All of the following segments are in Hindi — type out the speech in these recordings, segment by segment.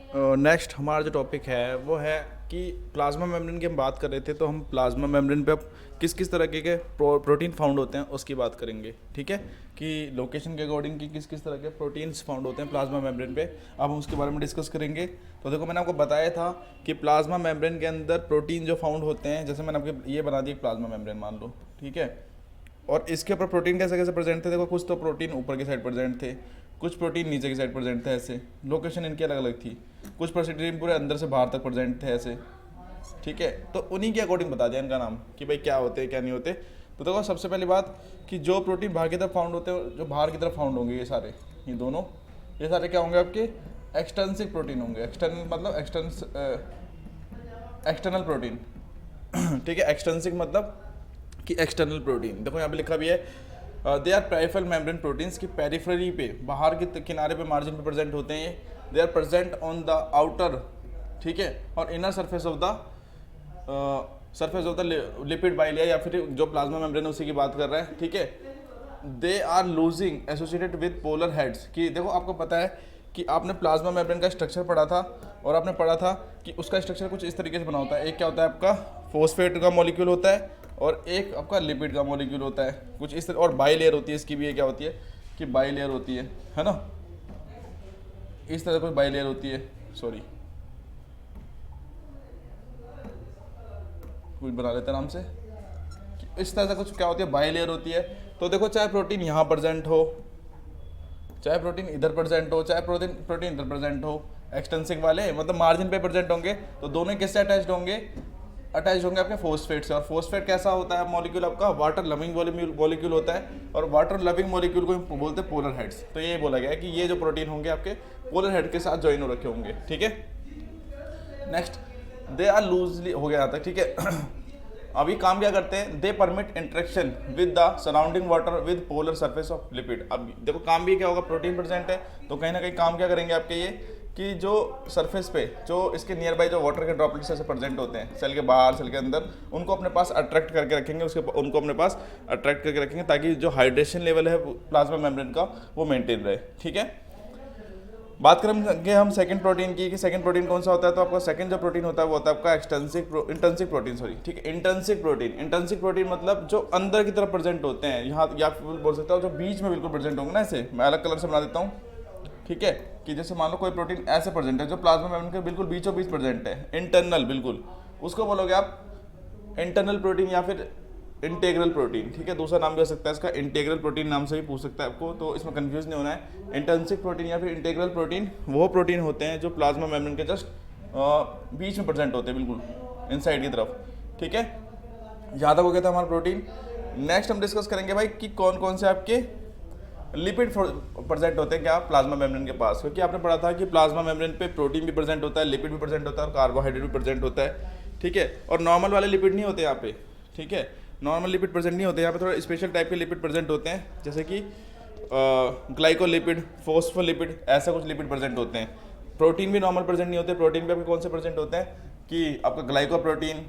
नेक्स्ट हमारा जो टॉपिक है वो है कि प्लाज्मा मेम्ब्रेन की हम बात कर रहे थे, तो हम प्लाज्मा मेम्ब्रेन पे अब किस किस तरीके के प्रोटीन फाउंड होते हैं उसकी बात करेंगे। ठीक है, कि लोकेशन के अकॉर्डिंग कि किस किस तरह के प्रोटीन्स फाउंड होते हैं प्लाज्मा मेम्ब्रेन पे, अब हम उसके बारे में डिस्कस करेंगे। तो देखो, मैंने आपको बताया था कि प्लाज्मा मेम्ब्रेन के अंदर प्रोटीन जो फाउंड होते हैं, जैसे मैंने आपके ये बना दिया प्लाज्मा मेम्ब्रेन मान लो, ठीक है। और इसके ऊपर प्रोटीन कैसे कैसे प्रेजेंट थे, देखो कुछ तो प्रोटीन ऊपर की साइड प्रेजेंट थे, कुछ प्रोटीन नीचे की साइड प्रेजेंट थे, ऐसे लोकेशन इनकी अलग अलग थी। कुछ प्रोटीन पूरे अंदर से बाहर तक प्रेजेंट थे ऐसे, ठीक है। तो उन्हीं के अकॉर्डिंग बता दिया इनका नाम कि भाई क्या होते हैं क्या नहीं होते। तो देखो, सबसे पहली बात कि जो प्रोटीन बाहर की तरफ फाउंड होते हैं, जो बाहर की तरफ फाउंड होंगे ये सारे, ये दोनों, ये सारे क्या होंगे आपके एक्सटेंसिव प्रोटीन होंगे। एक्सटर्नल मतलब एक्सटर्नल प्रोटीन ठीक है। एक्सटेंसिव मतलब कि एक्सटर्नल प्रोटीन, देखो यहाँ पे लिखा भी है they are peripheral membrane proteins, की पेरिफेरी पे, बाहर के किनारे पे, मार्जिन पे प्रेजेंट होते हैं ये। They are present on the outer, ठीक है, और inner surface of the lipid bilayer, या फिर जो प्लाज्मा मेम्ब्रेन है उसी की बात कर रहे हैं, ठीक है। They are losing associated with polar heads, कि देखो आपको पता है कि आपने प्लाज्मा मेम्ब्रेन का स्ट्रक्चर पढ़ा था, और आपने पढ़ा था कि उसका स्ट्रक्चर कुछ इस तरीके से बना होता है। एक क्या होता है आपका फोस्फेट का मॉलिक्यूल होता है, और एक आपका लिपिड का मॉलिक्यूल होता है कुछ इस तरह, और बाई लेयर होती है इसकी भी। ये क्या होती है कि बाई लेयर होती है ना, इस तरह कुछ बाई लेयर होती है, सॉरी कुछ बना लेते हैं नाम से, कि इस तरह से कुछ क्या होती है बाई लेयर होती है। तो देखो, चाहे प्रोटीन यहाँ प्रेजेंट हो, चाहे प्रोटीन इधर प्रेजेंट हो, चाहे प्रोटीन इधर प्रेजेंट हो, एक्सटेंसिव वाले मतलब मार्जिन पे प्रेजेंट होंगे, तो दोनों किससे अटैच्ड होंगे, अटैच होंगे आपके फोस्फेट से। और फोस्फेट कैसा होता है मॉलिक्यूल आपका, वाटर लविंग मॉलिक्यूल होता है, और वाटर लविंग मॉलिक्यूल को हम बोलते हैं पोलर हेड्स। तो ये बोला गया है कि ये जो प्रोटीन होंगे आपके पोलर हेड के साथ ज्वाइन हो रखे होंगे, ठीक है। नेक्स्ट, दे आर लूजली हो गया यहाँ तक, ठीक है। अभी काम क्या करते हैं, they permit interaction with the surrounding water with polar surface of lipid. अब देखो काम भी क्या होगा, प्रोटीन प्रेजेंट है, तो कहीं ना कहीं काम क्या करेंगे आपके ये, कि जो सरफेस पे जो इसके नियर बाई जो वाटर के ड्रॉपलेट्स ऐसे प्रेजेंट होते हैं, सेल के बाहर सेल के अंदर, उनको अपने पास अट्रैक्ट करके रखेंगे, उनको अपने पास अट्रैक्ट करके रखेंगे, ताकि जो हाइड्रेशन लेवल है प्लाज्मा मेम्ब्रेन का वो मेंटेन रहे, ठीक है। बात करेंगे हम सेकंड प्रोटीन की, कि सेकंड प्रोटीन कौन सा होता है। तो आपका सेकंड जो प्रोटीन होता है वो होता है आपका इंटर्नसिक प्रोटीन, सॉरी, ठीक है। इंटर्नसिक प्रोटीन मतलब जो अंदर की तरफ प्रेजेंट होते हैं, यहाँ या फिर बोल सकता हूँ जो बीच में बिल्कुल प्रेजेंट होंगे ना, ऐसे मैं अलग कलर से बना देता हूँ, ठीक है। कि जैसे मान लो कोई प्रोटीन ऐसे प्रेजेंट है जो प्लाज्मा मेम्ब्रेन के बिल्कुल बीचों बीच प्रेजेंट है, इंटरनल बिल्कुल, उसको बोलोगे आप इंटरनल प्रोटीन या फिर इंटेग्रल प्रोटीन, ठीक है। दूसरा नाम भी हो सकता है इसका, इंटेग्रल प्रोटीन नाम से भी पूछ सकता है आपको, तो इसमें कंफ्यूज नहीं होना है। इंटर्नसिक प्रोटीन या फिर इंटेग्रल प्रोटीन वो प्रोटीन होते हैं जो प्लाज्मा मेम्ब्रेन के जस्ट बीच में प्रेजेंट होते हैं, बिल्कुल इनसाइड की तरफ, ठीक है। यहाँ तक हो गया था हमारा प्रोटीन। नेक्स्ट हम डिस्कस करेंगे भाई कि कौन कौन से आपके लिपिड प्रेजेंट होते हैं क्या प्लाज्मा मेम्ब्रेन के पास, क्योंकि आपने पढ़ा था कि प्लाज्मा मेम्ब्रेन पे प्रोटीन भी प्रेजेंट होता है, लिपिड भी प्रेजेंट होता है, और कार्बोहाइड्रेट भी प्रेजेंट होता है, ठीक है। और नॉर्मल वाले लिपिड नहीं होते यहाँ पे, ठीक है। नॉर्मल लिपिड प्रेजेंट नहीं होते यहाँ पे, थोड़ा स्पेशल टाइप के लिपिड प्रेजेंट होते हैं, जैसे कि ग्लाइकोलिपिड, फोस्फोलिपिड, ऐसा कुछ लिपिड प्रेजेंट होते हैं। प्रोटीन भी नॉर्मल प्रेजेंट नहीं होते। प्रोटीन भी आपके कौन से प्रेजेंट होते हैं कि आपका ग्लाइकोप्रोटीन,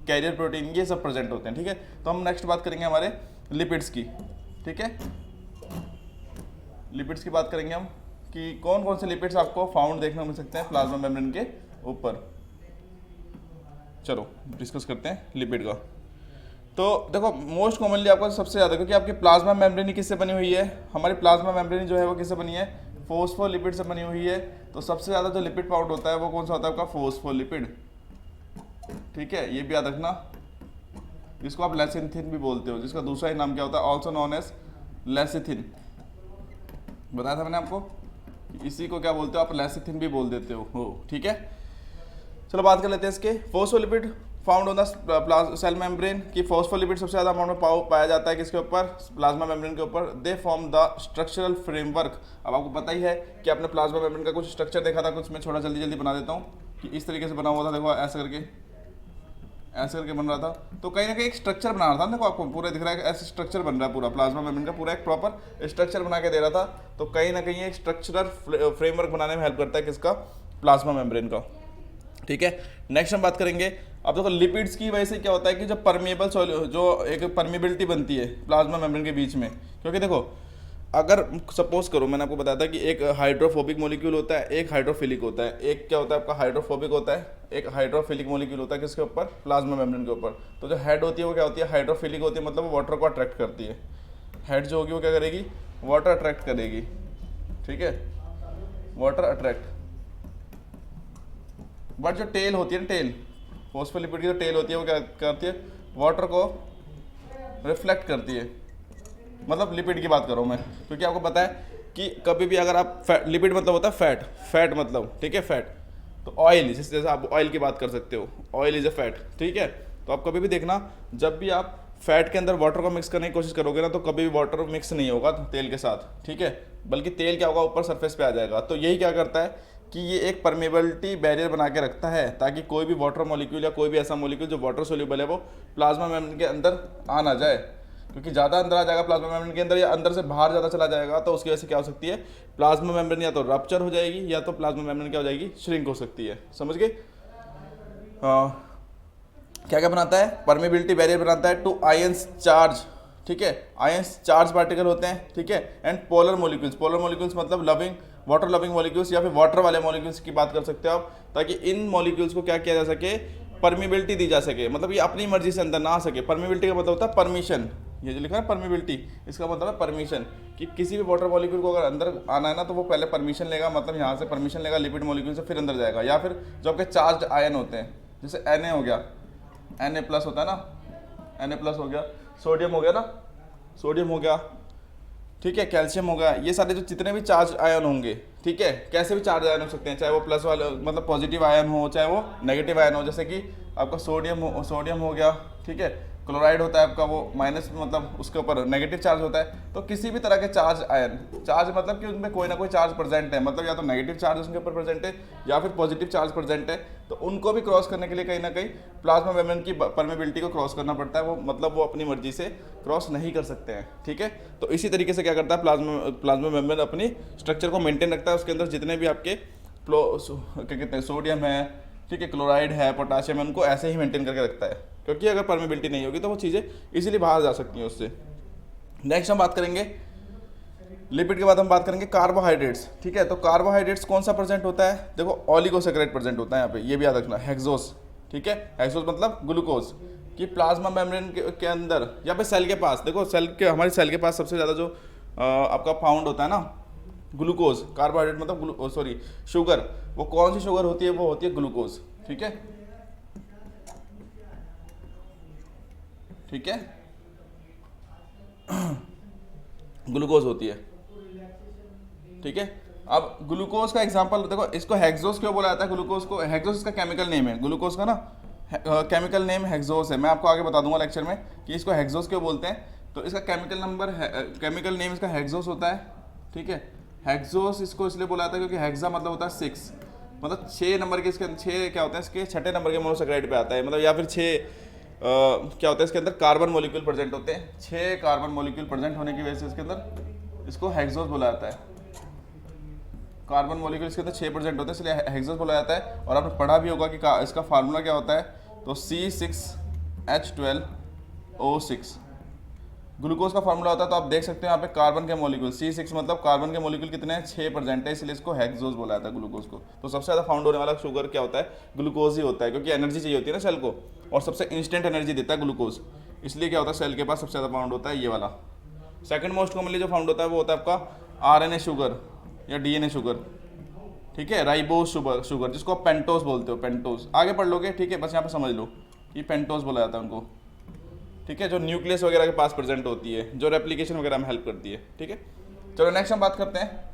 कैरियर प्रोटीन, ये सब प्रेजेंट होते हैं, ठीक है। तो हम नेक्स्ट बात करेंगे हमारे लिपिड्स की, ठीक है। लिपिड्स की बात करेंगे हम कि कौन कौन से लिपिड्स आपको फाउंड देखने को मिल सकते हैं प्लाज्मा मेम्ब्रेन के ऊपर। चलो डिस्कस करते हैं लिपिड का। तो देखो, मोस्ट कॉमनली आपका सबसे ज़्यादा, क्योंकि आपकी प्लाज्मा मेम्ब्रेन किससे बनी हुई है, हमारी प्लाज्मा मेम्ब्रेन जो है वो किससे बनी है, फोस्फोलिपिड से बनी हुई है। तो सबसे ज़्यादा जो लिपिड फाउंड होता है वो कौन सा होता है आपका, फोस्फोलिपिड, ठीक है। ये भी याद रखना, जिसको आप लेसिथिन भी बोलते हो, जिसका दूसरा ही नाम क्या होता है, ऑल्सो नॉन एज लेसिथिन। बताया था मैंने आपको, इसी को क्या बोलते हो आप, लेसिथिन भी बोल देते हो, ठीक है। चलो बात कर लेते हैं इसके। Phospholipid found on the cell membrane, की फोस्फोलिपिड सबसे ज़्यादा अमाउंट में पाया जाता है किसके ऊपर, प्लाज्मा मेम्ब्रेन के ऊपर। They form the structural framework. अब आपको पता ही है कि आपने प्लाज्मा मेम्ब्रेन का कुछ स्ट्रक्चर देखा था, कुछ मैं छोटा जल्दी जल्दी बना देता हूँ, कि इस तरीके से बना हुआ था, देखो ऐसे करके बन रहा था। तो कहीं ना कहीं एक स्ट्रक्चर बना रहा था, देखो आपको पूरा दिख रहा है, ऐसे स्ट्रक्चर बन रहा है पूरा प्लाज्मा मेम्ब्रेन का, पूरा एक प्रॉपर स्ट्रक्चर बना के दे रहा था। तो कहीं ना कहीं एक स्ट्रक्चरल फ्रेमवर्क बनाने में हेल्प करता है किसका, प्लाज्मा मेम्ब्रेन का, ठीक है। नेक्स्ट हम बात करेंगे। अब देखो लिपिड्स की वजह से क्या होता है कि जो परमेबल जो एक परमेबिलिटी बनती है प्लाज्मा मेम्ब्रेन के बीच में, क्योंकि देखो अगर सपोज करो, मैंने आपको बताया था कि एक हाइड्रोफोबिक मॉलिक्यूल होता है, एक हाइड्रोफिलिक होता है। एक क्या होता है आपका हाइड्रोफोबिक होता है, एक हाइड्रोफिलिक मॉलिक्यूल होता है किसके ऊपर, प्लाज्मा मेम्ब्रेन के ऊपर। तो जो हेड होती है वो क्या होती है, हाइड्रोफिलिक होती है, मतलब वो वाटर को अट्रैक्ट करती है। हेड जो होगी वो क्या करेगी, वाटर अट्रैक्ट करेगी, ठीक है, वाटर अट्रैक्ट। बट जो टेल होती है ना, टेल फोस्फोलिपिड की जो टेल होती है वो क्या करती है, वाटर को रिफ्लेक्ट करती है। मतलब लिपिड की बात कर रहा हूँ मैं, क्योंकि आपको पता है कि कभी भी अगर आप लिपिड मतलब होता है फैट, फैट मतलब ठीक है फैट, तो ऑयल जैसे आप ऑयल की बात कर सकते हो, ऑयल इज अ फैट, ठीक है। तो आप कभी भी देखना जब भी आप फैट के अंदर वाटर को मिक्स करने की कोशिश करोगे ना, तो कभी भी वाटर मिक्स नहीं होगा तेल के साथ, ठीक है, बल्कि तेल क्या होगा ऊपर सरफेस पे आ जाएगा। तो यही क्या करता है कि ये एक परमेबिलिटी बैरियर बना के रखता है, ताकि कोई भी वाटर मॉलिक्यूल या कोई भी ऐसा मॉलिक्यूल जो वाटर सोल्यूबल है वो प्लाज्मा मेम्ब्रेन के अंदर आ ना जाए। क्योंकि ज़्यादा अंदर आ जाएगा प्लाज्मा मेम्ब्रेन के अंदर, या अंदर से बाहर ज़्यादा चला जाएगा, तो उसकी वजह से क्या हो सकती है, प्लाज्मा मेम्ब्रेन या तो रप्चर हो जाएगी, या तो प्लाज्मा मेम्ब्रेन क्या हो जाएगी, श्रिंक हो सकती है। समझ गए? क्या क्या बनाता है, परमेबिलिटी बैरियर बनाता है टू आयंस चार्ज, ठीक है, आयंस चार्ज पार्टिकल होते हैं, ठीक है, and polar molecules. Polar molecules मतलब लविंग वाटर लविंग मॉलिक्यूल्स या फिर वाटर वाले मॉलिक्यूल्स की बात कर सकते हो आप, ताकि इन मॉलिक्यूल्स को क्या किया जा सके, परमिबिलिटी दी जा सके, मतलब ये अपनी मर्जी से अंदर ना आ सके। परमिबिलिटी का मतलब होता है परमिशन, ये जो लिखा है परमिबिलिटी, इसका मतलब है परमिशन, कि किसी भी वाटर मॉलिक्यूल को अगर अंदर आना है ना, तो वो पहले परमिशन लेगा, मतलब यहाँ से परमिशन लेगा लिपिड मॉलिक्यूल से, फिर अंदर जाएगा। या फिर जो आपके चार्ज आयन होते हैं, जैसे Na हो गया, Na+ होता है ना, Na+ हो गया, सोडियम हो गया ना, सोडियम हो गया, ठीक है, कैल्शियम हो गया, ये सारे जो जितने भी चार्ज आयन होंगे, ठीक है, कैसे भी चार्ज आयन हो सकते हैं, चाहे वो प्लस वाले मतलब पॉजिटिव आयन हो, चाहे वो नेगेटिव आयन हो। जैसे कि आपका सोडियम हो गया, ठीक है, क्लोराइड होता है आपका वो माइनस, मतलब उसके ऊपर नेगेटिव चार्ज होता है। तो किसी भी तरह के चार्ज आयन, चार्ज मतलब कि उनमें कोई ना कोई चार्ज प्रेजेंट है, मतलब या तो नेगेटिव चार्ज उसके ऊपर प्रेजेंट है या फिर पॉजिटिव चार्ज प्रेजेंट है, तो उनको भी क्रॉस करने के लिए कहीं ना कहीं प्लाज्मा मेम्ब्रेन की परमेबिलिटी को क्रॉस करना पड़ता है। वो मतलब वो अपनी मर्जी से क्रॉस नहीं कर सकते हैं, ठीक है। तो इसी तरीके से क्या करता है प्लाज्मा मेम्ब्रेन अपनी स्ट्रक्चर को मेंटेन रखता है। उसके अंदर जितने भी आपके क्या कहते हैं, सोडियम है, ठीक है, क्लोराइड है, पोटाशियम है, उनको ऐसे ही मेंटेन करके रखता है, क्योंकि अगर परमेबिलिटी नहीं होगी तो वो चीज़ें इजीली बाहर जा सकती हैं उससे। नेक्स्ट हम बात करेंगे लिपिड के बाद हम बात करेंगे कार्बोहाइड्रेट्स, ठीक है। तो कार्बोहाइड्रेट्स कौन सा प्रेजेंट होता है, देखो ऑलिगोसैकेराइड प्रेजेंट होता है यहाँ पे, ये भी याद रखना, हेक्सोस, ठीक है, हेक्सोस मतलब ग्लूकोज, कि प्लाज्मा मेम्ब्रेन के अंदर या फिर सेल के पास, देखो सेल के, हमारी सेल के पास सबसे ज़्यादा जो आपका फाउंड होता है ना ग्लूकोज, कार्बोहाइड्रेट मतलब सॉरी शुगर, वो कौन सी शुगर होती है, वो होती है ग्लूकोज, ठीक है, ठीक है, ग्लूकोज होती है, ठीक है। अब ग्लूकोज का एग्जांपल देखो, इसको हेक्सोस क्यों बोला जाता है, ग्लूकोज को, हेक्सोस इसका केमिकल नेम है, ग्लूकोज का ना केमिकल नेम हेक्सोस है। मैं आपको आगे बता दूंगा लेक्चर में कि इसको हेक्सोस क्यों बोलते हैं। तो इसका केमिकल नेम इसका हेक्सोस होता है, ठीक है। हेक्सोस इसको इसलिए बोला जाता है क्योंकि हेक्सा मतलब होता है 6, मतलब 6 नंबर के, इसके 6 क्या होते हैं, इसके छठे नंबर के मोनोसैकेराइड पे आता है, मतलब या फिर 6 क्या होता है, इसके अंदर कार्बन मॉलिक्यूल प्रेजेंट होते हैं, 6 कार्बन मॉलिक्यूल प्रेजेंट होने की वजह से इसके अंदर इसको हेक्सोस बोला जाता है। कार्बन मॉलिक्यूल इसके अंदर 6 प्रेजेंट होते हैं, इसलिए हेक्सोस बोला जाता है। और आपने पढ़ा भी होगा कि इसका फार्मूला क्या होता है, तो C6H12O6 ग्लूकोज का फार्मूला होता है। तो आप देख सकते हैं यहाँ पे कार्बन के मॉलिक्यूल C6 मतलब कार्बन के मॉलिक्यूल कितने हैं, 6 प्रेजेंट है, इसलिए इसको हेक्सोस बोला जाता है ग्लूकोज को। तो सबसे ज़्यादा फाउंड होने वाला शुगर क्या होता है, ग्लूकोज ही होता है, क्योंकि एनर्जी चाहिए होती है ना सेल को, और सबसे इंस्टेंट एनर्जी देता है ग्लूकोज, इसलिए क्या होता है सेल के पास सबसे ज़्यादा फाउंड होता है ये वाला। सेकंड मोस्ट कॉमनली जो फाउंड होता है वो होता है आपका RNA शुगर या DNA शुगर, ठीक है, राइबोस शुगर जिसको आप पेंटोस बोलते हो, पेंटोस आगे पढ़ लोगे, ठीक है, बस यहाँ पे समझ लो कि पेंटोस बोला जाता है उनको, ठीक है, जो न्यूक्लियस वगैरह के पास प्रेजेंट होती है, जो रेप्लिकेशन वगैरह में हेल्प करती है, ठीक है। चलो नेक्स्ट हम बात करते हैं,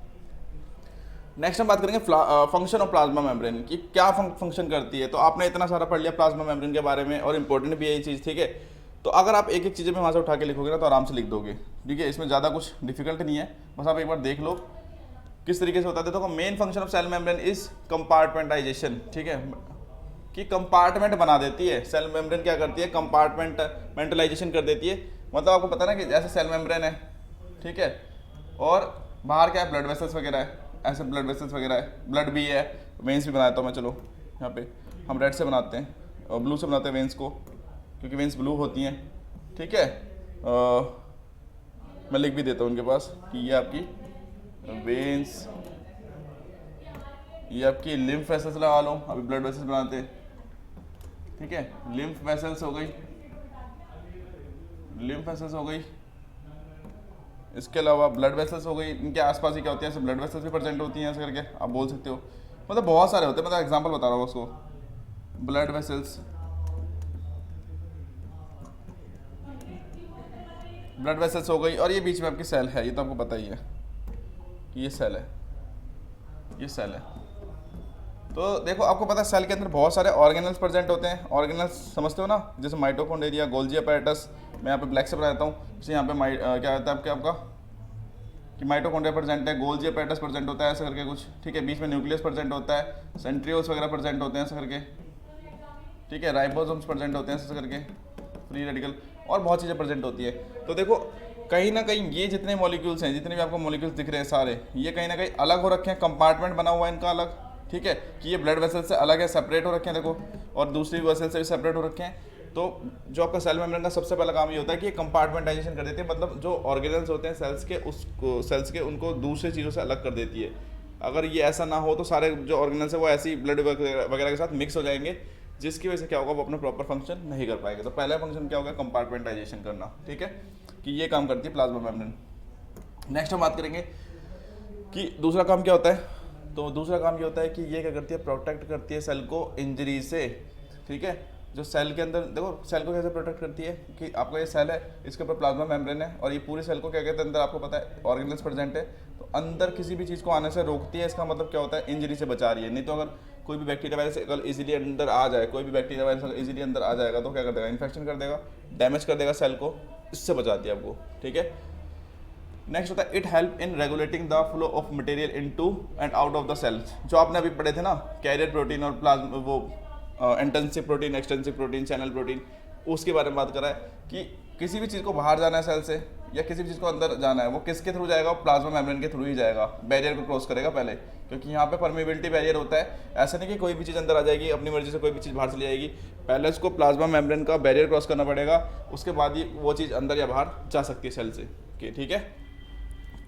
नेक्स्ट हम बात करेंगे फंक्शन ऑफ प्लाज्मा मेम्ब्रेन की, क्या फंक्शन करती है। तो आपने इतना सारा पढ़ लिया प्लाज्मा मेम्ब्रेन के बारे में, और इंपॉर्टेंट भी है ये चीज़, ठीक है। तो अगर आप एक एक चीज़ें में वहाँ से उठा के लिखोगे ना, तो आराम से लिख दोगे, ठीक है, इसमें ज़्यादा कुछ डिफिकल्ट नहीं है, बस आप एक बार देख लो किस तरीके से होता है। देखो main function of cell membrane is compartmentalization, ठीक है, कि कंपार्टमेंट बना देती है। सेल मेम्ब्रेन क्या करती है, कंपार्टमेंटलाइजेशन कर देती है। मतलब आपको पता ना कि जैसे सेल मेम्ब्रेन है, ठीक है, और बाहर क्या है, ब्लड वेसल्स वगैरह है, ऐसे ब्लड वेसल्स वगैरह है, ब्लड भी है, वेंस भी बनाता हूँ मैं, चलो यहाँ पे हम रेड से बनाते हैं और ब्लू से बनाते हैं वेंस को, क्योंकि वेंस ब्लू होती हैं, ठीक है। मैं लिख भी देता हूँ उनके पास कि ये आपकी वेन्स, ये आपकी लिम्फ वेसल्स लगा लो, अभी ब्लड वेसल्स बनाते हैं, ठीक है। लिम्फ वेसल्स हो गई, लिम्फ वेसल्स हो गई, इसके अलावा ब्लड वेसल्स हो गई। इनके आसपास ही क्या होती है, ऐसे ब्लड वेसल्स भी प्रेजेंट होती हैं ऐसे करके आप बोल सकते हो, मतलब बहुत सारे होते हैं, मतलब एग्जांपल बता रहा हूँ उसको। ब्लड वेसल्स, ब्लड वेसल्स हो गई, और ये बीच में आपकी सेल है, ये तो आपको पता ही है कि ये सेल है, ये सेल है। तो देखो आपको पता है सेल के अंदर बहुत सारे ऑर्गेनल्स प्रेजेंट होते हैं। ऑर्गेनल्स समझते हो ना, जैसे माइटोकॉन्ड्रिया, गोल्जी अपैरेटस, मैं यहाँ पे ब्लैक से बनाता हूँ। जैसे यहाँ पे क्या होता है आपका कि माइटोकॉन्ड्रिया प्रेजेंट है, गोल्जी अपैरेटस प्रेजेंट होता है ऐसा करके कुछ, ठीक है। बीच में न्यूक्लियस प्रेजेंट होता है, सेंट्रियोल्स वगैरह प्रेजेंट होते हैं ऐसा करके, ठीक है। राइबोसोम्स प्रेजेंट होते हैं ऐसा करके, फ्री रेडिकल, और बहुत चीज़ें प्रेजेंट होती है। तो देखो कहीं ना कहीं ये जितने मॉलिक्यूल्स हैं, जितने भी आपको मॉलिक्यूल्स दिख रहे हैं सारे, ये कहीं ना कहीं अलग हो रखे हैं, कंपार्टमेंट बना हुआ है इनका अलग, ठीक है। कि ये ब्लड वेसल से अलग है, सेपरेट हो रखे हैं देखो, और दूसरी वेसल से भी सेपरेट हो रखे हैं। तो जो आपका सेल मेम्ब्रेन का सबसे पहला काम ये होता है कि ये कंपार्टमेंटाइजेशन कर देती है, मतलब जो ऑर्गेनल्स होते हैं सेल्स के उनको दूसरे चीज़ों से अलग कर देती है। अगर ये ऐसा ना हो तो सारे जो ऑर्गेनल्स है वो ऐसी ब्लड वगैरह के साथ मिक्स हो जाएंगे, जिसकी वजह से क्या होगा, वो अपना प्रॉपर फंक्शन नहीं कर पाएंगे। तो पहला फंक्शन क्या होगा, कंपार्टमेंटाइजेशन करना, ठीक है, कि ये काम करती है प्लाज्मा मेम्ब्रेन। नेक्स्ट हम बात करेंगे कि दूसरा काम क्या होता है। तो दूसरा काम ये होता है कि ये क्या करती है, प्रोटेक्ट करती है सेल को इंजरी से, ठीक है। जो सेल के अंदर देखो सेल को कैसे प्रोटेक्ट करती है कि आपका ये सेल है, इसके ऊपर प्लाज्मा मेम्ब्रेन है, और ये पूरी सेल को क्या कहते हैं, अंदर आपको पता है ऑर्गेनल्स प्रेजेंट है, तो अंदर किसी भी चीज़ को आने से रोकती है। इसका मतलब क्या होता है, इंजरी से बचा रही है। नहीं तो अगर कोई भी बैक्टीरिया वायरस अगर इजीली अंदर आ जाए, कोई भी बैक्टीरिया वायरस अगर इजीली अंदर आ जाएगा तो क्या कर देगा, इन्फेक्शन कर देगा, डैमेज कर देगा सेल को, इससे बचाती है आपको, ठीक है। नेक्स्ट होता है it help in regulating the flow of material into and out of the cells. जो आपने अभी पढ़े थे ना, कैरियर प्रोटीन और प्लाज्मा, वो intensive protein, extensive protein, channel protein, उसके बारे में बात कर रहा है कि किसी भी चीज़ को बाहर जाना है सेल से, या किसी भी चीज़ को अंदर जाना है, वो किसके थ्रू जाएगा, प्लाज्मा मेम्ब्रेन के थ्रू ही जाएगा। बैरियर को क्रॉस करेगा पहले, क्योंकि यहाँ पे परमेबिलिटी बैरियर होता है। ऐसा नहीं कि कोई भी चीज़ अंदर आ जाएगी अपनी मर्जी से, कोई भी चीज़ बाहर चली जाएगी, पहले उसको प्लाज्मा मेम्ब्रेन का बैरियर क्रॉस करना पड़ेगा, उसके बाद ही वो चीज़ अंदर या बाहर जा सकती है सेल से, ठीक है।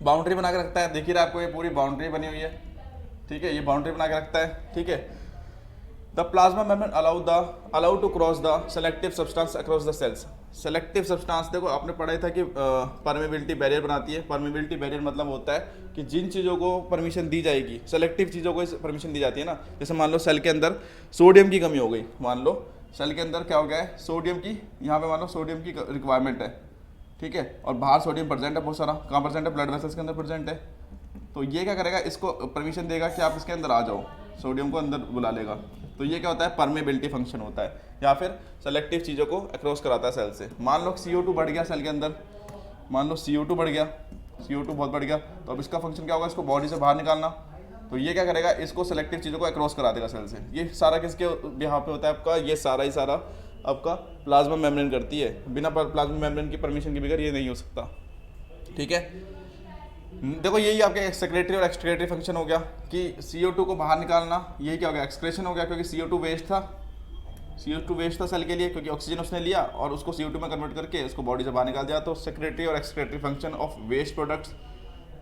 बाउंड्री बना के रखता है, देखिए आपको ये पूरी बाउंड्री बनी हुई है, ठीक है, ये बाउंड्री बना के रखता है, ठीक है। The plasma membrane allow to cross the selective substance across the cells. Selective substance देखो आपने पढ़ा था कि परमेबिलिटी बैरियर बनाती है। परमेबिलिटी बैरियर मतलब होता है कि जिन चीज़ों को परमिशन दी जाएगी, सेलेक्टिव चीज़ों को परमिशन दी जाती है ना। जैसे मान लो सेल के अंदर सोडियम की कमी हो गई, मान लो सेल के अंदर क्या हो गया है, सोडियम की, यहाँ पे मान लो सोडियम की रिक्वायरमेंट है, ठीक है, और बाहर सोडियम प्रेजेंट है बहुत सारा, कहाँ प्रेजेंट है, ब्लड वेसल्स के अंदर प्रेजेंट है। तो ये क्या करेगा, इसको परमिशन देगा कि आप इसके अंदर आ जाओ, सोडियम को अंदर बुला लेगा। तो ये क्या होता है, परमेबिलिटी फंक्शन होता है, या फिर सेलेक्टिव चीज़ों को अक्रॉस कराता है सेल से। मान लो CO2 बढ़ गया सेल के अंदर, मान लो CO2 बढ़ गया, CO2 बहुत बढ़ गया, तो अब इसका फंक्शन क्या होगा, इसको बॉडी से बाहर निकालना। तो ये क्या करेगा, इसको सेलेक्टिव चीज़ों को अक्रॉस करा देगा सेल से। ये सारा किसके बिहाफ पे होता है आपका, ये सारा ही सारा आपका प्लाज्मा मेम्ब्रेन करती है। बिना प्लाज्मा मेम्ब्रेन की परमिशन के बगैर ये नहीं हो सकता, ठीक है। देखो यही आपके सेक्रेटरी और एक्सक्रेटरी फंक्शन हो गया कि CO2 को बाहर निकालना, यही क्या हो गया, एक्सक्रेशन हो गया, क्योंकि CO2 वेस्ट था, CO2 वेस्ट था सेल के लिए, क्योंकि ऑक्सीजन उसने लिया और उसको CO2 में कन्वर्ट करके उसको बॉडी से बाहर निकाल दिया। तो सेक्रेटरी और excretory function of waste products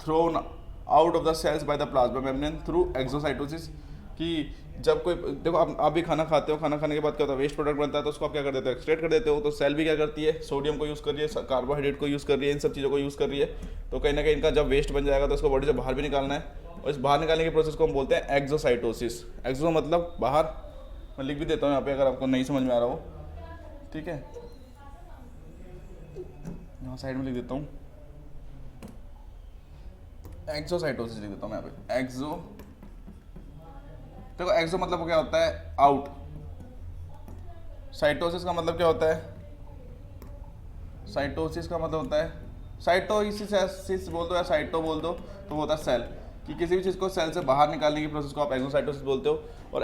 thrown out of the cells by the plasma membrane through exocytosis. कि जब कोई देखो आप भी खाना खाते हो, खाना खाने के बाद क्या होता है, वेस्ट प्रोडक्ट बनता है, तो उसको आप क्या कर देते हो, एक्सट्रैक्ट कर देते हो। तो सेल भी क्या करती है, सोडियम को यूज़ कर रही है, कार्बोहाइड्रेट को यूज़ कर रही है, इन सब चीज़ों को यूज़ कर रही है। तो कहीं ना कहीं इनका जब वेस्ट बन जाएगा तो उसको बॉडी से बाहर भी निकालना है, और इस बाहर निकालने के प्रोसेस को हम बोलते हैं एक्सोसाइटोसिस। एक्सो मतलब बाहर, मैं लिख भी देता हूँ यहाँ पे अगर आपको नहीं समझ में आ रहा हो, ठीक है, यहाँ साइड में लिख देता हूँ, एक्सोसाइटोसिस लिख देता हूँ मैं यहाँ पे, एक्सो। देखो एक्सो मतलब क्या होता है, आउट। साइटोसिस का मतलब क्या होता है, साइटोसिस का मतलब होता है, साइटोसिस बोल दो या साइटो बोल दो, तो वो होता है सेल, कि किसी भी चीज़ को सेल से बाहर निकालने की प्रोसेस को आप एक्सोसाइटोसिस बोलते हो। और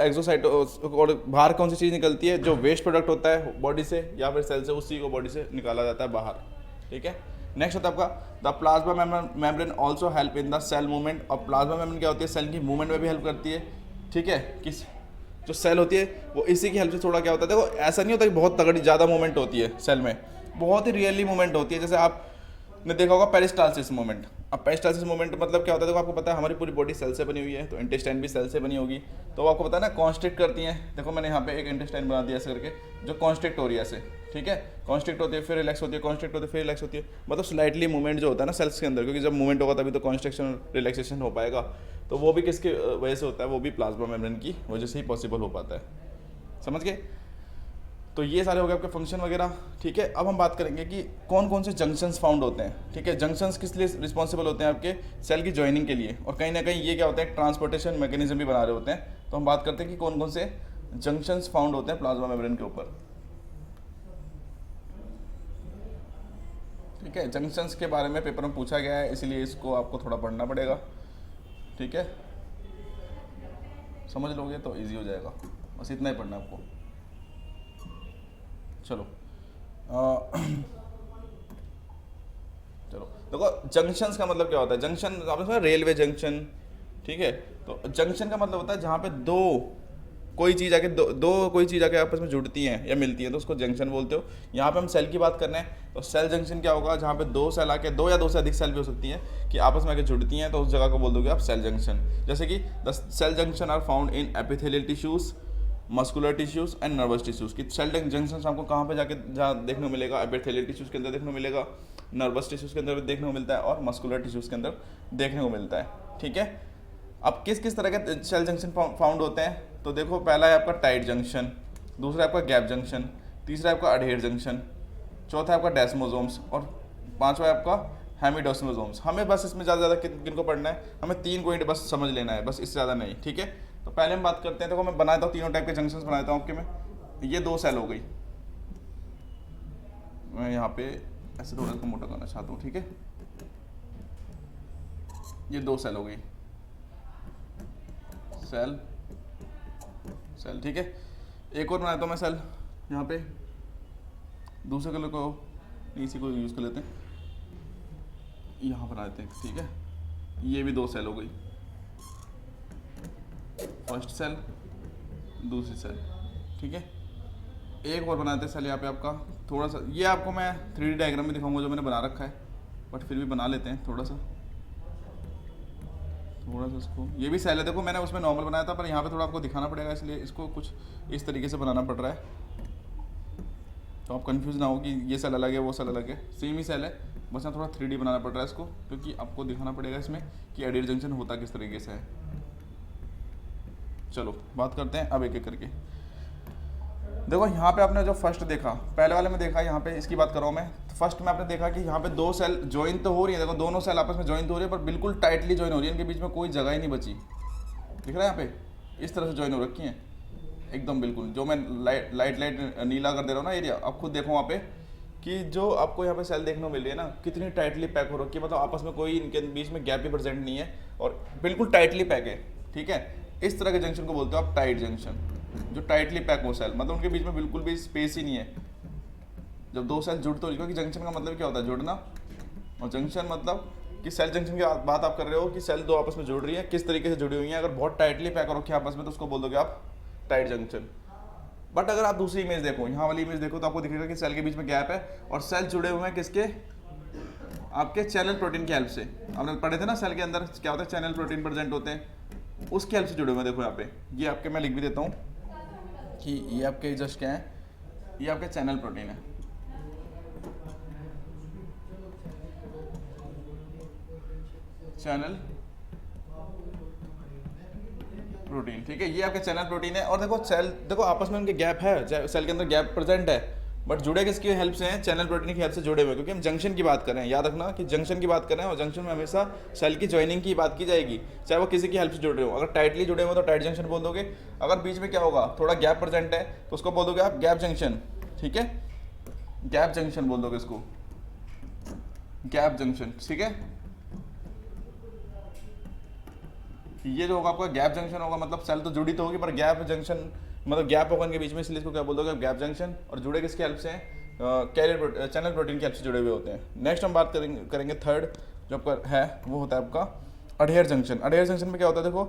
और बाहर कौन सी चीज़ निकलती है, जो वेस्ट प्रोडक्ट होता है बॉडी से या फिर सेल से, उसी को बॉडी से निकाला जाता है बाहर, ठीक है। नेक्स्ट होता है आपका the plasma membrane also help in the cell movement. और प्लाज्मा मेम्ब्रेन क्या होती है, सेल की मूवमेंट में भी हेल्प करती है, ठीक है। किस जो सेल होती है वो इसी की हेल्प से थोड़ा क्या होता है, देखो ऐसा नहीं होता कि बहुत तगड़ी ज़्यादा मूवमेंट होती है सेल में, बहुत ही रियरली मूवमेंट होती है। जैसे आप ने देखा होगा पेरिस्टालसिस मूवमेंट। अब पेरिस्टालसिस मूवमेंट मतलब क्या होता है, देखो आपको पता है हमारी पूरी बॉडी सेल से बनी हुई है, तो इंटेस्टाइन भी सेल से बनी होगी, तो आपको पता है ना कॉन्स्ट्रिक्ट करती हैं। देखो मैंने यहाँ पे एक इंटेस्टाइन बना दिया ऐसे करके, जो कॉन्स्ट्रिक्ट हो रही है ऐसे, ठीक है, कॉन्स्ट्रिक्ट होती है फिर रिलैक्स होती है, कॉन्स्ट्रिक्ट होती है फिर रिलैक्स होती है, मतलब स्लाइटली मूवमेंट जो होता है ना सेल्स के अंदर, क्योंकि जब मूवमेंट होगा तभी तो कॉन्स्ट्रिक्शन रिलैक्सेशन हो पाएगा, तो वो भी किसकी वजह से होता है, वो भी प्लाज्मा मेम्ब्रेन की वजह से ही पॉसिबल हो पाता है। समझ गए? तो ये सारे हो गए आपके फंक्शन वगैरह, ठीक है। अब हम बात करेंगे कि कौन कौन से जंक्शंस फाउंड होते हैं, ठीक है। जंक्शंस किस लिए रिस्पॉन्सिबल होते हैं, आपके सेल की ज्वाइनिंग के लिए, और कहीं ना कहीं ये क्या होते हैं, ट्रांसपोर्टेशन मैकेनिज्म भी बना रहे होते हैं। तो हम बात करते हैं कि कौन कौन से जंक्शंस फाउंड होते हैं प्लाज्मा मेम्ब्रेन के ऊपर, ठीक है। जंक्शंस के बारे में पेपर में पूछा गया है, इसलिए इसको आपको थोड़ा पढ़ना पड़ेगा, ठीक है। समझ लोगे तो ईजी हो जाएगा, बस इतना ही पढ़ना है आपको। चलो चलो देखो जंक्शंस का मतलब क्या होता है। जंक्शन आपने सुना रेलवे जंक्शन, ठीक है। तो जंक्शन का मतलब होता है जहाँ पे कोई चीज़ आके कोई चीज़ आके आपस में जुड़ती हैं या मिलती हैं, तो उसको जंक्शन बोलते हो। यहाँ पे हम सेल की बात कर रहे हैं, तो सेल जंक्शन क्या होगा, जहाँ पे दो सेल आके, दो या दो से अधिक सेल भी हो सकती हैं कि आपस में आके जुड़ती हैं, तो उस जगह को बोल दोगे आप सेल जंक्शन। जैसे कि the cell junction are found in epithelial tissues, muscular tissues and nervous tissues. की सेल जंक्शन आपको कहाँ पे जाके जहाँ देखने को मिलेगा, एपिथेलियल टिश्यूज़ के अंदर देखने को मिलेगा, नर्वस टिश्यूज़ के अंदर देखने को मिलता है, और मस्कुलर टिश्यूज़ के अंदर देखने को मिलता है, ठीक है। अब किस किस तरह के सेल जंक्शन फाउंड होते हैं, तो देखो पहला है आपका टाइट जंक्शन, दूसरा है आपका गैप जंक्शन, तीसरा है आपका अडहेर जंक्शन, चौथा है आपका डेस्मोसोम्स, और पांचवा है आपका हेमिडोस्मोसोम्स। हमें बस इसमें ज़्यादा किन को पढ़ना है, हमें 3 पॉइंट बस समझ लेना है, बस इससे ज़्यादा नहीं, ठीक है। तो पहले हम बात करते हैं, देखो मैं बनाता हूँ तीनों टाइप के जंक्शंस बनाता हूँ आपके में। ये 2 सेल हो गई, मैं यहाँ पे ऐसे थोड़ा सा मोटा करना चाहता हूँ, ठीक है। ये 2 सेल हो गई, सेल सेल, ठीक है। एक और बनाता हूँ मैं सेल यहाँ पे, दूसरे कलर को इसी को यूज़ कर लेते हैं, यहाँ बना देते हैं, ठीक है। ये भी 2 सेल हो गई, फर्स्ट सेल, दूसरी सेल, ठीक है। एक और बनाते हैं सेल यहाँ पे आपका, थोड़ा सा ये आपको मैं 3D डायग्राम में दिखाऊंगा जो मैंने बना रखा है, बट फिर भी बना लेते हैं थोड़ा सा इसको। ये भी सेल है, देखो मैंने उसमें नॉर्मल बनाया था, पर यहाँ पे थोड़ा आपको दिखाना पड़ेगा, इसलिए इसको कुछ इस तरीके से बनाना पड़ रहा है, तो आप कंफ्यूज ना हो कि ये सेल अलग है वो सेल अलग है, सेम ही सेल है, बस यहाँ थोड़ा 3D बनाना पड़ रहा है इसको, क्योंकि आपको दिखाना पड़ेगा इसमें कि अडहेर जंक्शन होता किस तरीके से है। चलो बात करते हैं अब एक एक करके। देखो यहाँ पे आपने जो फर्स्ट देखा, पहले वाले में देखा, यहाँ पे इसकी बात कर रहा हूँ मैं। तो फर्स्ट में आपने देखा कि यहाँ पे 2 सेल ज्वाइन तो हो रही है, देखो दोनों सेल आपस में ज्वाइन तो हो रही है, पर बिल्कुल टाइटली ज्वाइन हो रही है, इनके बीच में कोई जगह ही नहीं बची, दिख रहा है यहाँ पे, इस तरह से ज्वाइन हो रखी हैं एकदम बिल्कुल। जो मैं लाइट नीला कर दे रहा हूँ ना एरिया, अब खुद देखो वहाँ पे कि जो आपको यहाँ पे सेल देखने को मिल रही है ना, कितनी टाइटली पैक हो रखी है, मतलब आपस में कोई इनके बीच में गैप भी प्रेजेंट नहीं है, और बिल्कुल टाइटली पैक है, ठीक है। इस तरह के जंक्शन को बोलते हो आप टाइट जंक्शन, जो टाइटली पैक हो सेल, मतलब उनके बीच में बिल्कुल भी स्पेस ही नहीं है। जब 2 सेल जुड़ते हो, क्योंकि जंक्शन का मतलब क्या होता है, जुड़ना, और जंक्शन मतलब कि सेल जंक्शन की बात आप कर रहे हो कि सेल 2 आपस में जुड़ रही है, किस तरीके से जुड़ी हुई हैं। अगर बहुत टाइटली पैक हो रखी है आपस में, तो उसको बोल दोगे आप टाइट जंक्शन। बट अगर आप दूसरी इमेज देखो, यहाँ वाली इमेज देखो, तो आपको दिखेगा कि सेल के बीच में गैप है, और सेल जुड़े हुए हैं किसके, आपके चैनल प्रोटीन की हेल्प से। आपने पढ़े थे ना सेल के अंदर क्या होता है, चैनल प्रोटीन प्रेजेंट होते हैं, उसकी हेल्प से जुड़े हुए हैं। देखो यहाँ पे ये आपके, मैं लिख भी देता हूँ कि ये आपके जस्ट क्या है, ये आपके चैनल प्रोटीन है, चैनल प्रोटीन, ठीक है। ये आपके चैनल प्रोटीन है, और देखो सेल, देखो आपस में उनके गैप है, सेल के अंदर गैप प्रेजेंट है, बट जुड़े किसकी हेल्प से हैं, चैनल प्रोटीन की हेल्प से जुड़े हुए, क्योंकि हम जंक्शन की बात कर रहे हैं। याद रखना कि जंक्शन की बात कर रहे हैं, और जंक्शन में हमेशा सेल की ज्वाइनिंग की बात की जाएगी, चाहे वो किसी की हेल्प से जुड़ रहे हो। अगर टाइटली जुड़े हो तो टाइट जंक्शन बोल दोगे, अगर बीच में क्या होगा, थोड़ा गैप प्रेजेंट है, तो उसको बोल दोगे आप गैप जंक्शन, ठीक है। गैप जंक्शन बोल दोगे इसको, गैप जंक्शन, ठीक है। ये जो होगा आपका गैप जंक्शन होगा, मतलब सेल तो जुड़ी तो होगी, पर गैप जंक्शन मतलब गैप होगा इनके बीच में, इसलिए इसको क्या बोल दोगे, गैप जंक्शन। और जुड़े किसकी हेल्प से हैं, कैरियर चैनल प्रोटीन की हेल्प से जुड़े हुए होते हैं। नेक्स्ट हम बात करेंगे थर्ड जो आपका है, वो होता है आपका अडहेर जंक्शन। अडहेर जंक्शन में क्या होता है, देखो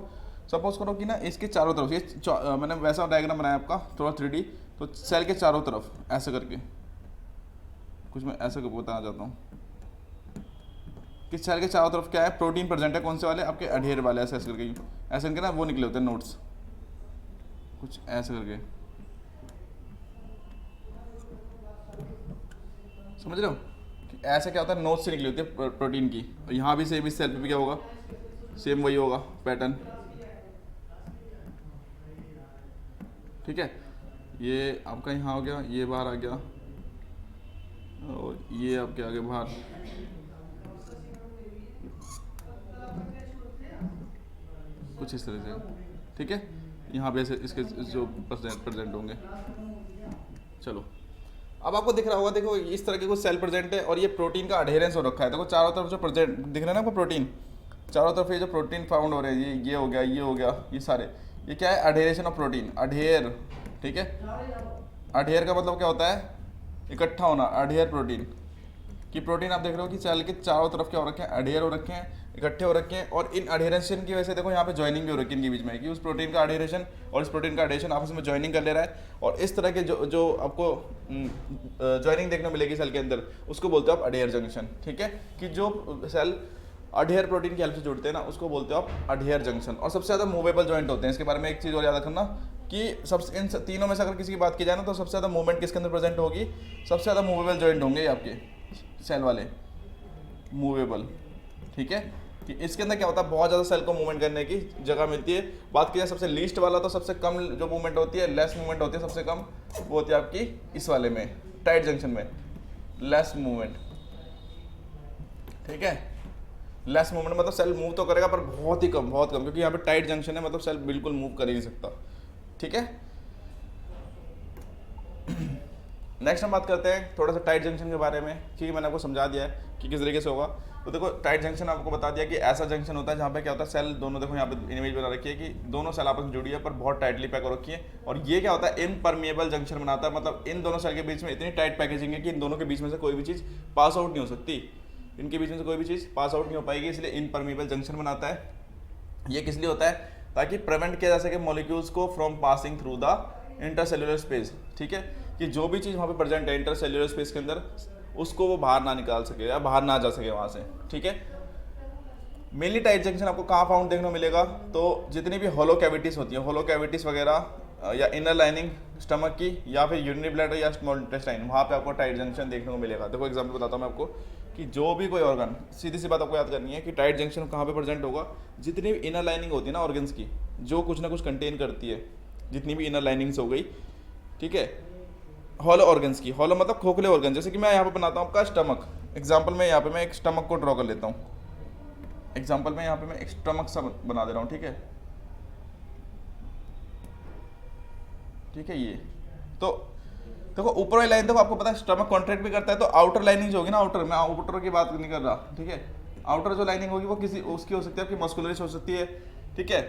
सपोज करो कि ना इसके चारों तरफ, ये मैंने वैसा डायग्राम बनाया आपका थोड़ा 3D, तो सेल के चारों तरफ ऐसे करके कुछ मैं ऐसे बताना चाहता हूँ, किस सेल के चारों तरफ क्या है, प्रोटीन प्रेजेंट है, कौन से वाले, आपके अडेयर वाले, ऐसे ऐसे करके, ऐसे करके ना वो निकले होते हैं नोट्स, कुछ ऐसे करके, समझ रहे हो कि ऐसे क्या होता है, नोट्स से निकली होती है प्रोटीन की। और यहाँ भी सेम, इस सेल पे भी क्या होगा, सेम वही होगा पैटर्न, ठीक है। ये आपका यहाँ हो गया, ये बाहर आ गया, और ये आपके आगे बाहर, कुछ इस तरह से, ठीक है। यहाँ पे ऐसे इसके जो प्रेजेंट होंगे। चलो अब आपको दिख रहा होगा, देखो इस तरह के कुछ सेल प्रेजेंट है और ये प्रोटीन का अडेरेंस हो रखा है। देखो चारों तरफ जो प्रेजेंट दिख रहा है ना आपको प्रोटीन, चारों तरफ ये जो प्रोटीन फाउंड हो रहे हैं, ये हो गया, ये हो गया, ये सारे, ये क्या है, अडेरेशन ऑफ प्रोटीन, अडेयर, ठीक है। अडेयर का मतलब क्या होता है, इकट्ठा होना, अडेयर प्रोटीन की प्रोटीन आप देख रहे हो कि सेल के चारों तरफ क्या हो रखे हैं, अडेयर हो रखे हैं, इकट्ठे हो रखे हैं। और इन अडेरेशन की वजह से देखो यहाँ पे ज्वाइनिंग भी हो रखी है इनके बीच में, कि उस प्रोटीन का अडेरेशन और इस प्रोटीन का अडेरेशन आपस में ज्वाइनिंग कर ले रहा है। और इस तरह के जो आपको ज्वाइनिंग देखने मिलेगी सेल के अंदर, उसको बोलते हो आप अडेयर जंक्शन, ठीक है। कि जो सेल अडेयर प्रोटीन की हेल्प से जुड़ते हैं ना, उसको बोलते हो आप अडेयर जंक्शन। और सबसे ज़्यादा मूवेबल जॉइंट होते हैं। इसके बारे में एक चीज़ और याद रखना कि इन तीनों में से अगर किसी की बात की जाए ना, तो सबसे ज़्यादा मूवमेंट किसके अंदर प्रेजेंट होगी, सबसे ज़्यादा मूवेबल जॉइंट होंगे आपके सेल वाले, मूवेबल, ठीक है। कि इसके अंदर क्या होता है, बहुत ज़्यादा सेल को मूवमेंट करने की जगह मिलती है। बात की जाए सबसे लीस्ट वाला, तो सबसे कम जो मूवमेंट होती है, लेस मूवमेंट होती है, सबसे कम वो होती है आपकी इस वाले में, टाइट जंक्शन में, लेस मूवमेंट, ठीक है। लेस मूवमेंट मतलब सेल मूव तो करेगा पर बहुत ही कम, बहुत कम, क्योंकि यहाँ पे टाइट जंक्शन है, मतलब सेल बिल्कुल मूव कर ही नहीं सकता, ठीक है। नेक्स्ट हम बात करते हैं थोड़ा सा टाइट जंक्शन के बारे में, क्योंकि मैंने आपको समझा दिया है कि किस तरीके से होगा। तो देखो टाइट जंक्शन आपको बता दिया कि ऐसा जंक्शन होता है जहाँ पे क्या होता है, सेल दोनों, देखो यहाँ पे इमेज बना रखी है कि दोनों सेल आपस में जुड़ी है पर बहुत टाइटली पैक हो रखी है। और ये क्या होता है, इनपरमिएबल जंक्शन बनाता है, मतलब इन दोनों सेल के बीच में इतनी टाइट पैकेजिंग है कि इन दोनों के बीच में से कोई भी चीज़ पास आउट नहीं हो सकती, इनके बीच में से कोई भी चीज़ पास आउट नहीं हो पाएगी, इसलिए इनपरमिएबल जंक्शन बनाता है। ये किस लिए होता है, ताकि प्रिवेंट किया जा सके मॉलिक्यूल्स को from passing through the intercellular space, ठीक है। कि जो भी चीज़ वहाँ पे प्रेजेंट है इंटरसेल्युलर स्पेस के अंदर, उसको वो बाहर ना निकाल सके या बाहर ना जा सके वहाँ से, ठीक है। मेनली टाइट जंक्शन आपको कहाँ फाउंड देखने को मिलेगा, तो जितनी भी होलो कैविटीज़ होती हैं, होलो कैविटीज़ वगैरह, या इनर लाइनिंग स्टमक की, या फिर यूरिनरी ब्लैडर या स्मॉल इंटेस्टाइन, वहाँ पे आपको टाइट जंक्शन देखने को मिलेगा। देखो एग्जांपल बताता हूँ मैं आपको कि जो भी कोई ऑर्गन, सीधी सी बात आपको याद करनी है कि टाइट जंक्शन कहाँ पे प्रेजेंट होगा, जितनी भी इनर लाइनिंग होती है ना ऑर्गन्स की, जो कुछ ना कुछ कंटेन करती है, जितनी भी इनर लाइनिंग्स हो गई, ठीक है। हॉलो ऑर्गन्स की, हॉलो मतलब खोखले ऑर्गन, जैसे कि मैं यहाँ पे बनाता हूँ आपका स्टमक, एग्जाम्पल में यहाँ पे मैं एक स्टमक को ड्रॉ कर लेता हूँ, एग्जाम्पल में यहाँ पे मैं एक स्टमक सा बना दे रहा हूँ, ठीक है, ठीक है। ये तो देखो ऊपर वाली लाइन, देखो आपको पता है स्टमक कॉन्ट्रैक्ट भी करता है, तो आउटर लाइनिंग जो होगी ना, आउटर, मैं आउटर की बात नहीं कर रहा, ठीक है। आउटर जो लाइनिंग होगी वो किसी उसकी हो सकती है, आपकी मस्कुलरिस हो सकती है, ठीक है,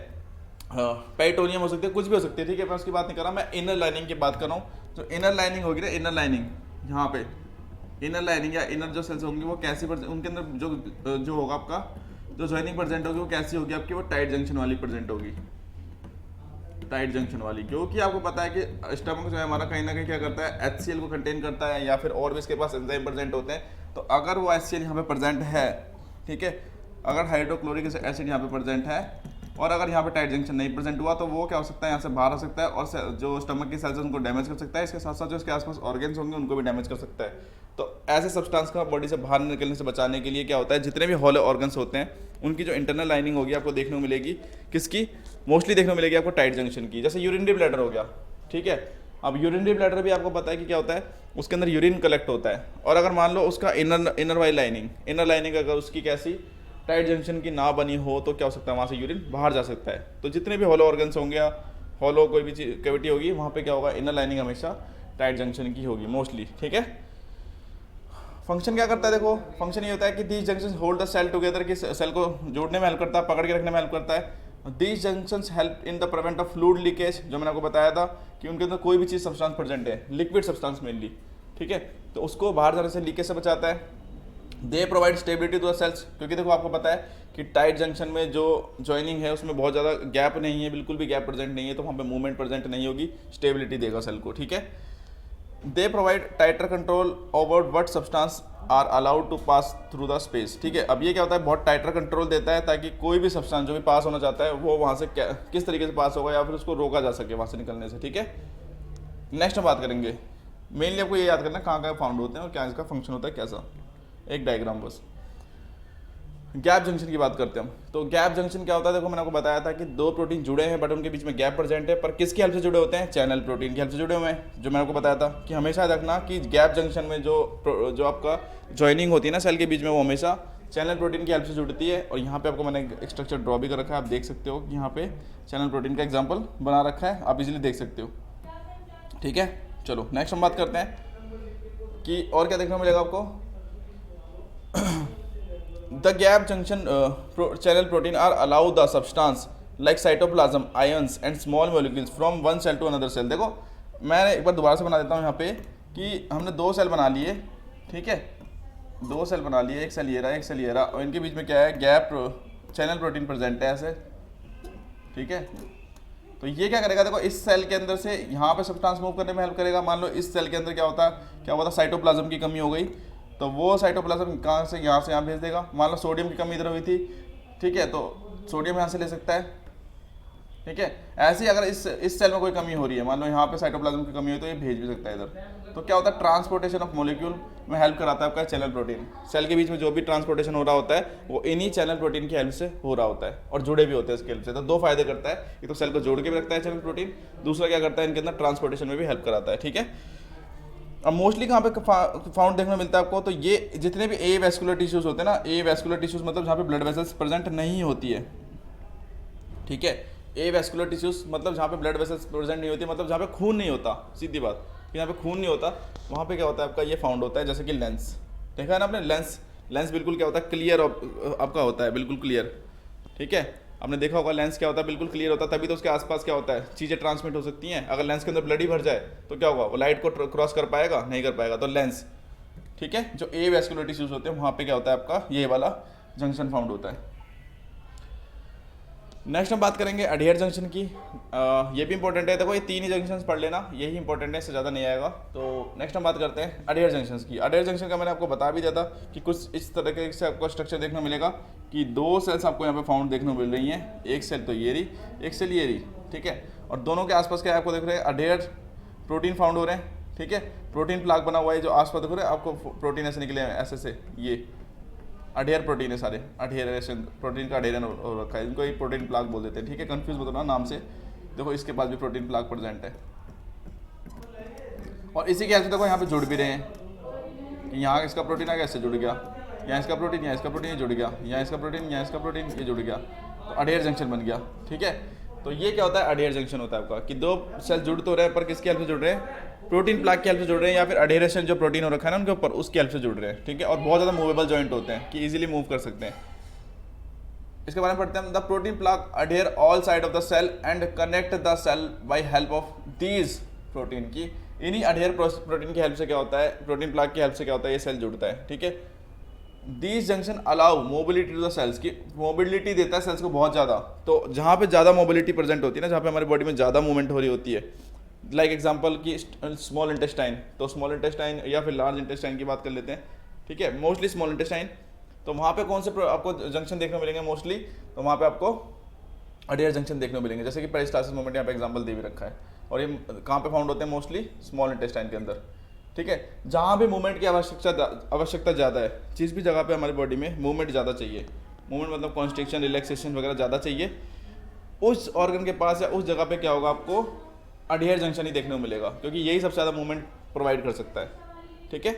पेरिटोनियम हो सकती है, कुछ भी हो सकती है, ठीक है। मैं उसकी बात नहीं कर रहा, मैं इनर लाइनिंग की बात कर रहा हूँ। जो इनर लाइनिंग होगी ना, इनर लाइनिंग, यहाँ पे इनर लाइनिंग या इनर जो सेल्स होंगी वो कैसी, उनके अंदर जो होगा आपका, जो ज्वाइनिंग प्रेजेंट होगी वो कैसी होगी आपकी, वो टाइट जंक्शन वाली प्रेजेंट होगी, टाइट जंक्शन वाली। क्योंकि आपको पता है कि स्टमक जो है हमारा कहीं ना कहीं क्या करता है, HCl को कंटेन करता है, या फिर और भी इसके पास एंजाइम प्रेजेंट होते हैं। तो अगर वो HCl यहाँ पे प्रेजेंट है, ठीक है, अगर हाइड्रोक्लोरिक एसिड यहाँ पे प्रेजेंट है, और अगर यहाँ पे टाइट जंक्शन नहीं प्रेजेंट हुआ, तो वो क्या हो सकता है, यहाँ से बाहर आ सकता है, और जो स्टमक की सेल्स उनको डैमेज कर सकता है। इसके साथ साथ जो इसके आसपास ऑर्गन्स होंगे उनको भी डैमेज कर सकता है। तो ऐसे सब्सटेंस का बॉडी से बाहर निकलने से बचाने के लिए क्या होता है, जितने भी हॉलो ऑर्गन्स होते हैं उनकी जो इंटरनल लाइनिंग होगी आपको देखने को मिलेगी, किसकी, मोस्टली देखने को मिलेगी आपको टाइट जंक्शन की। जैसे यूरिनरी ब्लैडर हो गया, ठीक है। अब यूरिनरी ब्लैडर भी आपको पता है कि क्या होता है, उसके अंदर यूरिन कलेक्ट होता है, और अगर मान लो उसका इनर वाली लाइनिंग, इनर लाइनिंग अगर उसकी कैसी टाइट जंक्शन की ना बनी हो, तो क्या हो सकता है, वहाँ से यूरिन बाहर जा सकता है। तो जितने भी हॉलो ऑर्गन्स होंगे या हॉलो कोई भी चीज कैविटी होगी, वहाँ पे क्या होगा, इनर लाइनिंग हमेशा टाइट जंक्शन की होगी मोस्टली, ठीक है। फंक्शन क्या करता है, देखो फंक्शन ये होता है कि these junctions hold the cell together, कि सेल को जोड़ने में हेल्प करता है, पकड़ के रखने में हेल्प करता है। These junctions help in the prevent of fluid leakage, जो मैंने आपको बताया था कि उनके अंदर कोई भी चीज़ सब्सटेंस प्रेजेंट है, लिक्विड सब्सटेंस मेनली, ठीक है, तो उसको बाहर जाने से, लीकेज से बचाता है। They provide stability to the cells, क्योंकि देखो आपको पता है कि टाइट जंक्शन में जो ज्वाइनिंग है उसमें बहुत ज़्यादा गैप नहीं है, बिल्कुल भी गैप प्रेजेंट नहीं है, तो वहाँ पे मूवमेंट प्रेजेंट नहीं होगी, स्टेबिलिटी देगा सेल को, ठीक है। They provide tighter control over what substance are allowed to pass through the space. ठीक है, अब ये क्या होता है, बहुत टाइटर कंट्रोल देता है ताकि कोई भी सब्सटेंस जो भी पास होना चाहता है वो वहाँ से किस तरीके से पास होगा या फिर उसको रोका जा सके वहाँ से निकलने से। ठीक है, नेक्स्ट हम बात करेंगे, मेनली आपको ये याद करना है कहाँ कहाँ फाउंड होते हैं और क्या इसका फंक्शन होता है कैसा, एक डायग्राम बस। गैप जंक्शन की बात करते हैं हम। तो गैप जंक्शन क्या होता है, देखो मैंने आपको बताया था कि दो प्रोटीन जुड़े हैं बट उनके बीच में गैप प्रेजेंट है, पर किसकी हेल्प से जुड़े होते हैं, चैनल प्रोटीन की हेल्प से जुड़े हुए हैं। जो मैंने आपको बताया था कि हमेशा रखना कि गैप जंक्शन में जो आपका ज्वाइनिंग होती है ना सेल के बीच में, वो हमेशा चैनल प्रोटीन की हेल्प से जुड़ती है। और यहाँ पे आपको मैंने एक स्ट्रक्चर ड्रॉ भी कर रखा है, आप देख सकते हो कि यहाँ पे चैनल प्रोटीन का एग्जाम्पल बना रखा है, आप इजीली देख सकते हो। ठीक है, चलो नेक्स्ट हम बात करते हैं कि और क्या देखने को मिलेगा आपको। The gap junction channel protein are allow the substance like cytoplasm, ions and small molecules from one cell to another cell। देखो मैं एक बार दोबारा से बना देता हूँ यहाँ पे कि हमने दो सेल बना लिए, ठीक है, दो सेल बना लिए, एक सेल ये रहा एक सेल ये रहा, और इनके बीच में क्या है, गैप चैनल प्रोटीन प्रेजेंट है ऐसे। ठीक है, तो ये क्या करेगा, देखो इस सेल के अंदर से यहाँ पे सब्सटेंस मूव करने में हेल्प करेगा। मान लो इस सेल के अंदर क्या हुआ था, साइटोप्लाज्म की कमी हो गई, तो वो साइटोप्लाज्म कहाँ से यहाँ से यहाँ भेज देगा। मान लो सोडियम की कमी इधर हुई थी, ठीक है, तो सोडियम यहाँ से ले सकता है। ठीक है, ऐसे ही अगर इस सेल में कोई कमी हो रही है, मान लो यहाँ पे साइटोप्लाज्म की कमी हो तो ये भेज भी सकता है इधर। तो क्या होता है, ट्रांसपोर्टेशन ऑफ मॉलिक्यूल में हेल्प कराता है आपका चैनल प्रोटीन। सेल के बीच में जो भी ट्रांसपोर्टेशन हो रहा होता है वो इन्हीं चैनल प्रोटीन की हेल्प से हो रहा होता है और जुड़े भी होते हैं इसकी हेल्प से। तो दो फायदे करता है, एक तो सेल को जोड़ के भी रखता है चैनल प्रोटीन, दूसरा क्या करता है इनके अंदर ट्रांसपोर्टेशन में भी हेल्प कराता है। ठीक है, अब मोस्टली कहाँ पे फाउंड देखने को मिलता है आपको, तो ये जितने भी ए वैस्कुलर टिश्यूज होते हैं ना, ए वैस्कुलर टिश्यूज मतलब जहाँ पे ब्लड वेसल्स प्रेजेंट नहीं होती है। ठीक है, ए वैस्कुलर टिश्यूज मतलब जहाँ पे ब्लड वेसल्स प्रेजेंट नहीं होती, मतलब जहाँ पे खून नहीं होता, सीधी बात, यहाँ पे खून नहीं होता वहाँ पे क्या होता है आपका ये फाउंड होता है। जैसे कि लेंस देखा है ना आपने, लेंस बिल्कुल क्या होता है, क्लियर आपका होता है, बिल्कुल क्लियर। ठीक है, आपने देखा होगा लेंस क्या होता है, बिल्कुल क्लियर होता है, तभी तो उसके आसपास क्या होता है, चीज़ें ट्रांसमिट हो सकती हैं। अगर लेंस के अंदर ब्लड ही भर जाए तो क्या होगा, वो लाइट को क्रॉस कर पाएगा, नहीं कर पाएगा। तो लेंस, ठीक है, जो ए वैस्कुलर टिश्यूज होते हैं वहाँ पे क्या होता है आपका ये वाला जंक्शन फाउंड होता है। नेक्स्ट हम बात करेंगे अडहियर जंक्शन की। ये भी इंपॉर्टेंट है, देखो ये तीन ही जंक्शंस पढ़ लेना, यही इंपॉर्टेंट है, इससे ज़्यादा नहीं आएगा। तो नेक्स्ट हम बात करते हैं अडहियर जंक्शंस की। अडहियर जंक्शन का मैंने आपको बता भी दिया था कि कुछ इस तरीके से आपको स्ट्रक्चर देखने को मिलेगा कि दो सेल्स आपको यहाँ पे फाउंड देखने को मिल रही हैं, एक सेल तो ये रही, एक सेल ये रही। ठीक है, और दोनों के आसपास क्या आपको देख रहे हैं, अडहियर प्रोटीन फाउंड हो रहे हैं। ठीक है, प्रोटीन प्लाक बना हुआ है जो आसपास देख रहे हैं आपको, प्रोटीन ऐसे निकले हैं ऐसे से, ये अडहियर प्रोटीन है सारे, अडहियरेशन प्रोटीन का अडहियरन हो रखा है, इनको एक प्रोटीन प्लाक बोल देते हैं। ठीक है, कंफ्यूज मत होना नाम से, देखो इसके पास भी प्रोटीन प्लाक प्रेजेंट है और इसी के हेल्प से देखो यहाँ पे जुड़ भी रहे हैं। यहाँ इसका प्रोटीन आ गया, इससे जुड़ गया, यहाँ इसका प्रोटीन, यहाँ इसका प्रोटीन, ये जुड़ गया, यहाँ इसका प्रोटीन, यहाँ इसका प्रोटीन, ये जुड़ गया, तो अडहियर जंक्शन बन गया। ठीक है, तो ये क्या होता है, अडहियर जंक्शन होता है आपका कि दो सेल जुड़ तो रहे हैं पर किसकी हेल्प से जुड़ रहे हैं, प्रोटीन प्लाक की हेल्प से जुड़ रहे हैं, या फिर अडहियरेशन जो प्रोटीन हो रखा है ना उनके ऊपर, उसकी हेल्प से जुड़ रहे हैं। ठीक है, और बहुत ज़्यादा मूवेबल जॉइंट होते हैं कि इजीली मूव कर सकते हैं। इसके बारे में पढ़ते हैं, the protein plaque adhere all side of the cell and connect the cell by help of these protein की। इन्हीं अडहियर प्रोटीन की हेल्प से क्या होता है, प्रोटीन प्लाक की हेल्प से क्या होता है, ये सेल जुड़ता है। ठीक है, these junction allow mobility to the cells की, मोबिलिटी देता है सेल्स को बहुत ज़्यादा। तो जहाँ पे ज़्यादा मोबिलिटी प्रेजेंट होती है ना, जहाँ पे हमारी बॉडी में ज़्यादा मूवमेंट हो रही होती है, लाइक एग्जांपल की स्मॉल इंटेस्टाइन, तो स्मॉल इंटेस्टाइन या फिर लार्ज इंटेस्टाइन की बात कर लेते हैं। ठीक है, मोस्टली स्मॉल इंटेस्टाइन, तो वहाँ पे कौन से आपको जंक्शन देखने को मिलेंगे मोस्टली, तो वहाँ पे आपको अडहियर जंक्शन देखने को मिलेंगे। जैसे कि पेरिस्टालसिस मूवमेंट यहाँ पे एग्जांपल दे भी रखा है, और ये कहाँ पे फाउंड होते हैं, मोस्टली स्मॉल इंटेस्टाइन के अंदर। ठीक है, जहाँ भी मूवमेंट की आवश्यकता ज़्यादा है, जिस भी जगह पे हमारी बॉडी में मूवमेंट ज़्यादा चाहिए, मूवमेंट मतलब कॉन्स्ट्रिक्शन, रिलैक्सेशन वगैरह ज़्यादा चाहिए, उस ऑर्गन के पास या उस जगह पे क्या होगा, आपको अडहियर जंक्शन ही देखने को मिलेगा, क्योंकि यही सबसे ज़्यादा मूवमेंट प्रोवाइड कर सकता है। ठीक है,